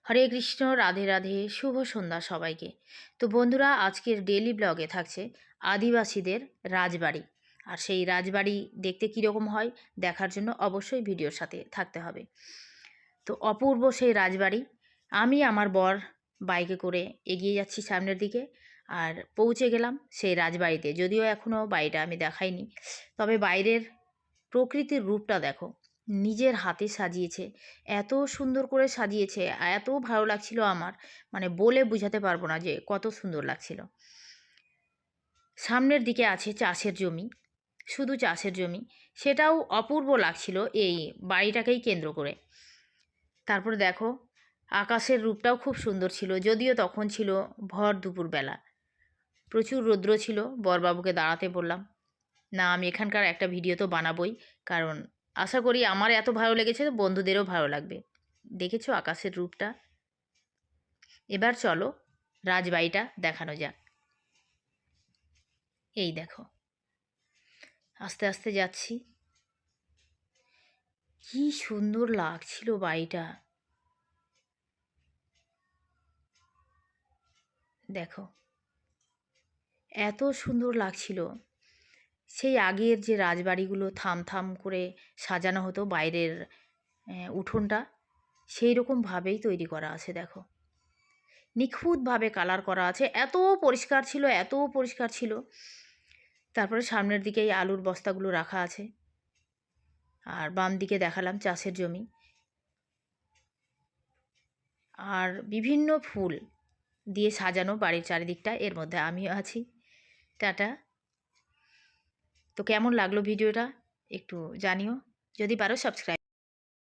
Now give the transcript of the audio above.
হরে কৃষ্ণ, রাধে রাধে, শুভ সন্ধ্যা সবাইকে। তো বন্ধুরা, আজকের ডেইলি ব্লগে থাকছে আদিবাসীদের রাজবাড়ি। আর সেই রাজবাড়ি দেখতে কীরকম হয় দেখার জন্য অবশ্যই ভিডিওর সাথে থাকতে হবে। তো অপূর্ব সেই রাজবাড়ি। আমি আমার বর বাইকে করে এগিয়ে যাচ্ছি সামনের দিকে, আর পৌঁছে গেলাম সেই রাজবাড়িতে। যদিও এখনও বাড়িটা আমি দেখাইনি, তবে বাইরের প্রকৃতির রূপটা দেখো। নিজের হাতে সাজিয়েছে, এত সুন্দর করে সাজিয়েছে, এত ভালো লাগছিল আমার, মানে বলে বোঝাতে পারবো না যে কত সুন্দর লাগছিল। সামনের দিকে আছে চাষের জমি, শুধু চাষের জমি, সেটাও অপূর্ব লাগছিল এই বাড়িটাকেই কেন্দ্র করে। তারপরে দেখো আকাশের রূপটাও খুব সুন্দর ছিল, যদিও তখন ছিল ভর দুপুরবেলা, প্রচুর রৌদ্র ছিল। বরবাবুকে দাঁড়াতে বললাম, না আমি এখানকার একটা ভিডিও তো বানাবোই, কারণ আশা করি আমার এত ভালো লেগেছে তো বন্ধুদেরও ভালো লাগবে। দেখেছো আকাশের রূপটা? এবার চলো রাজবাড়িটা দেখানো যাক। এই দেখো, আস্তে আস্তে যাচ্ছি। কি সুন্দর লাগছিল বাড়িটা, দেখো এত সুন্দর লাগছিল। সেই আগের যে রাজবাড়িগুলো থাম থাম করে সাজানো হতো বাইরের উঠোনটা, সেই রকমভাবেই তৈরি করা আছে। দেখো নিখুঁতভাবে কালার করা আছে, এত পরিষ্কার ছিল, এত পরিষ্কার ছিল। তারপরে সামনের দিকে এই আলুর বস্তাগুলো রাখা আছে, আর বাম দিকে দেখালাম চাষের জমি, আর বিভিন্ন ফুল দিয়ে সাজানো বাড়ির চারিদিকটা। এর মধ্যে আমিও আছি। টাটা। তো কেমন লাগলো ভিডিওটা একটু জানিও, যদি পারো সাবস্ক্রাইব।